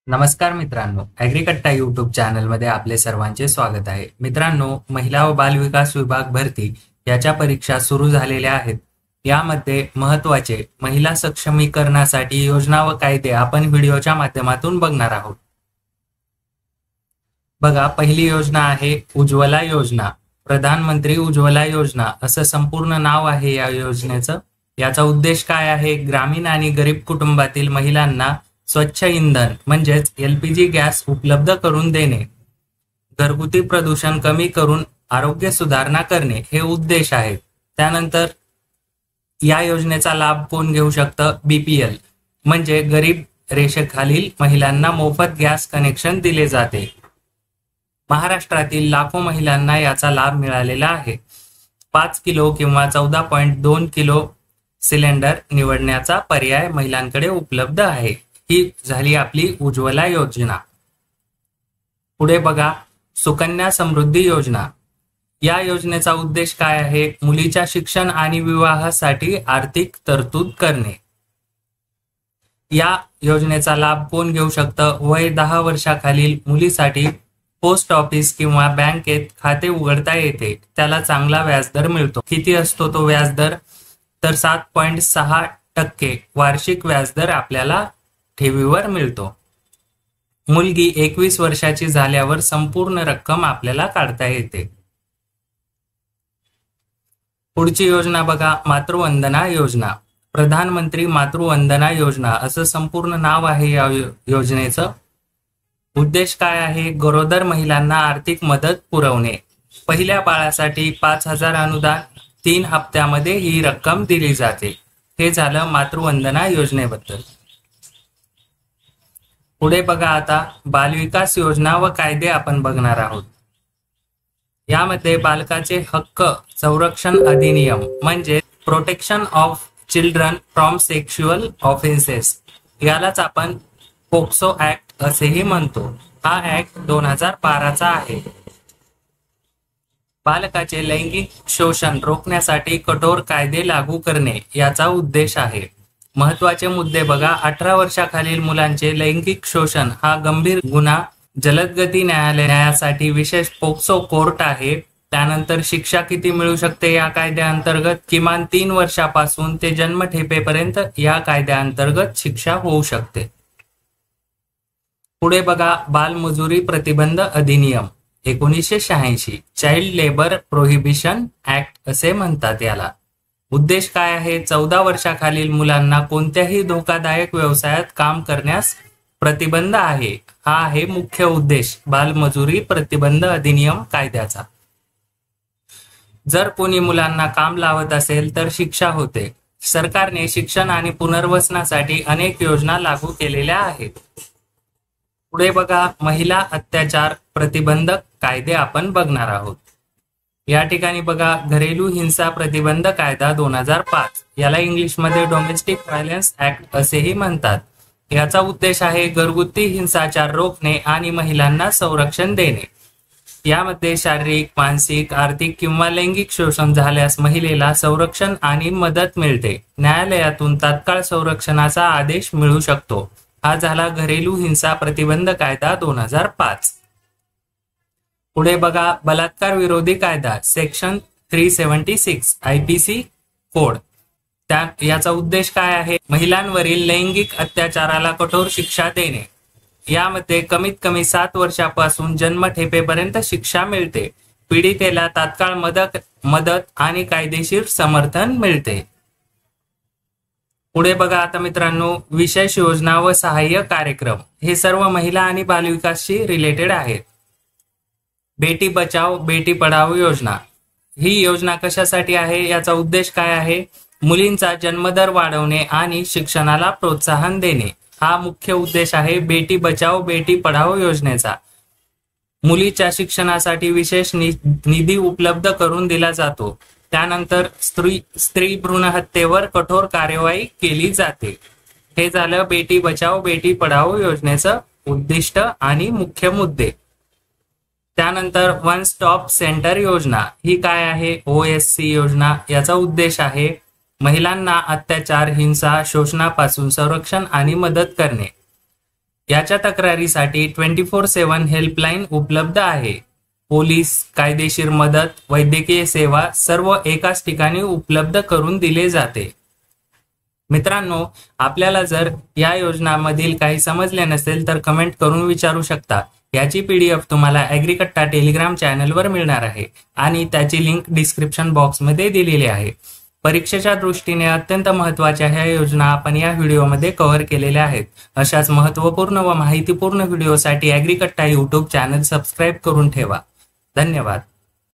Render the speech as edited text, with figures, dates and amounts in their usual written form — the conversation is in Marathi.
नमस्कार मित्रांनो, ॲग्रीकट्टा यूट्यूब चॅनलमध्ये आपले सर्वांचे स्वागत आहे. मित्रांनो, महिला व बालविकास विभाग भरती याच्या परीक्षा सुरू झालेल्या आहेत. यामध्ये महत्त्वाचे महिला सक्षमीकरणासाठी योजना व कायदे आपण व्हिडिओच्या माध्यमातून बघणार आहोत. बघा, पहिली योजना आहे उज्ज्वला योजना. प्रधानमंत्री उज्ज्वला योजना असं संपूर्ण नाव आहे या योजनेचं. याचा उद्देश काय आहे? ग्रामीण आणि गरीब कुटुंबातील महिलांना स्वच्छ इंधन म्हणजेच LPG गॅस उपलब्ध करून देणे, घरगुती प्रदूषण कमी करून आरोग्य सुधारणा करणे हे उद्देश आहेत. त्यानंतर या योजनेचा लाभ कोण घेऊ शकतं? BPL म्हणजे गरीब रेषेखालील महिलांना मोफत गॅस कनेक्शन दिले जाते. महाराष्ट्रातील लाखो महिलांना याचा लाभ मिळालेला आहे. 5 किलो किंवा 14.2 किलो सिलेंडर निवडण्याचा पर्याय महिलांकडे उपलब्ध आहे. ही झाली आपली उज्ज्वला योजना. पुढे बघा, सुकन्या समृद्धी योजना. या योजनेचा उद्देश काय आहे? मुलीच्या शिक्षण आणि विवाहासाठी आर्थिक तरतूद करणे. या योजनेचा लाभ कोण घेऊ शकतं? वय 10 वर्षाखालील मुलीसाठी पोस्ट ऑफिस किंवा बँकेत खाते उघडता येते. त्याला चांगला व्याजदर मिळतो. किती असतो तो व्याजदर? तर 7.6% वार्षिक व्याजदर आपल्याला ठेवीवर मिळतो. मुलगी 21 वर्षाची झाल्यावर संपूर्ण रक्कम आपल्याला काढता येते. पुढची योजना बघा, मातृवंदना योजना. प्रधानमंत्री मातृवंदना योजना असं संपूर्ण नाव आहे या योजनेचं. उद्देश काय आहे? गरोदर महिलांना आर्थिक मदत पुरवणे. पहिल्या बाळासाठी 5,000 अनुदान, 3 हप्त्यामध्ये ही रक्कम दिली जाते. हे झालं मातृवंदना योजनेबद्दल. पुढे बघा, आता बालविकास योजना व कायदे आपण बघणार आहोत. यामध्ये बालकाचे हक्क संरक्षण अधिनियम म्हणजे protection of children from sexual offences, यालाच आपण पोक्सो ऍक्ट असेही म्हणतो. हा ऍक्ट 2012चा आहे. बालकाचे लैंगिक शोषण रोखण्यासाठी कठोर कायदे लागू करणे याचा उद्देश आहे. महत्वाचे मुद्दे बघा, 18 वर्षाखालील मुलांचे लैंगिक शोषण हा गंभीर गुन्हा. जलदगती न्यायालयासाठी विशेष पोक्सो कोर्ट आहे. त्यानंतर शिक्षा किती मिळू शकते या कायद्याअंतर्गत? किमान 3 वर्षापासून ते जन्मठेपेपर्यंत या कायद्याअंतर्गत शिक्षा होऊ शकते. पुढे बघा, बालमजुरी प्रतिबंध अधिनियम 1986, चाइल्ड लेबर प्रोहिबिशन ऍक्ट असे म्हणतात याला. उद्देश काय आहे? 14 वर्षाखालील मुलांना कोणत्याही धोकादायक व्यवसायात काम करण्यास प्रतिबंध आहे. हा आहे मुख्य उद्देश बालमजुरी प्रतिबंध अधिनियम कायद्याचा. जर कोणी मुलांना काम लावत असेल तर शिक्षा होते. सरकारने शिक्षण आणि पुनर्वसनासाठी अनेक योजना लागू केलेल्या आहेत. पुढे बघा, महिला अत्याचार प्रतिबंधक कायदे आपण बघणार आहोत. या ठिकाणी बघा, घरेलू हिंसा प्रतिबंध कायदा 2005, याला इंग्लिशमध्ये डोमेस्टिक व्हायलन्स ऍक्ट असेही म्हणतात. याचा उद्देश आहे घरगुती हिंसाचार रोखणे आणि महिलांना संरक्षण देणे. यामध्ये शारीरिक, मानसिक, आर्थिक किंवा लैंगिक शोषण झाल्यास महिलेला संरक्षण आणि मदत मिळते. न्यायालयातून तात्काळ संरक्षणाचा आदेश मिळू शकतो. हा झाला घरेलू हिंसा प्रतिबंध कायदा 2005. पुढे बघा, बलात्कार विरोधी कायदा सेक्शन 376 IPC कोड. याचा उद्देश काय आहे? महिलांवरील लैंगिक अत्याचाराला कठोर शिक्षा देणे. यामध्ये कमीत कमी 7 वर्षापासून जन्मठेपेपर्यंत शिक्षा मिळते. पीडितेला तात्काळ मदत आणि कायदेशीर समर्थन मिळते. पुढे बघा, आता मित्रांनो, विशेष योजना व सहाय्य कार्यक्रम हे सर्व महिला आणि बालविकासशी रिलेटेड आहेत. बेटी बचाओ बेटी पढाओ योजना. ही योजना कशासाठी आहे? याचा उद्देश काय आहे? मुलींचा जन्मदर वाढवणे आणि शिक्षणाला प्रोत्साहन देणे. हा मुख्य उद्देश आहे बेटी बचाओ बेटी पढाओ योजनेचा. मुलीच्या शिक्षणासाठी विशेष निधी उपलब्ध करून दिला जातो. त्यानंतर स्त्री भ्रूण हत्येवर कठोर कार्यवाही केली जाते. हे झालं बेटी बचाओ बेटी पढाओ योजनेचं उद्दिष्ट आणि मुख्य मुद्दे. त्यानंतर वन स्टॉप सेंटर योजना ही काय आहे? OSC योजना. याचा उद्देश आहे महिलांना अत्याचार, हिंसा, शोषणापासून संरक्षण आणि मदत करणे. याच्या तक्रारीसाठी 24/7 हेल्पलाईन उपलब्ध आहे. पोलीस, कायदेशीर मदत, वैद्यकीय सेवा सर्व एकाच ठिकाणी उपलब्ध करून दिले जाते. मित्रांनो, आपल्याला जर या योजनांमधील काही समजले नसेल तर कमेंट करून विचारू शकता. याची PDF तुम्हाला ॲग्रीकट्टा टेलिग्राम चॅनलवर मिळणार आहे आणि त्याची लिंक डिस्क्रिप्शन बॉक्समध्ये दिलेली आहे. परीक्षेच्या दृष्टीने अत्यंत महत्त्वाच्या ह्या योजना आपण या व्हिडिओमध्ये कव्हर केलेल्या आहेत. अशाच महत्त्वपूर्ण व माहितीपूर्ण व्हिडिओसाठी ॲग्रीकट्टा यूट्यूब चॅनल सबस्क्राईब करून ठेवा. धन्यवाद.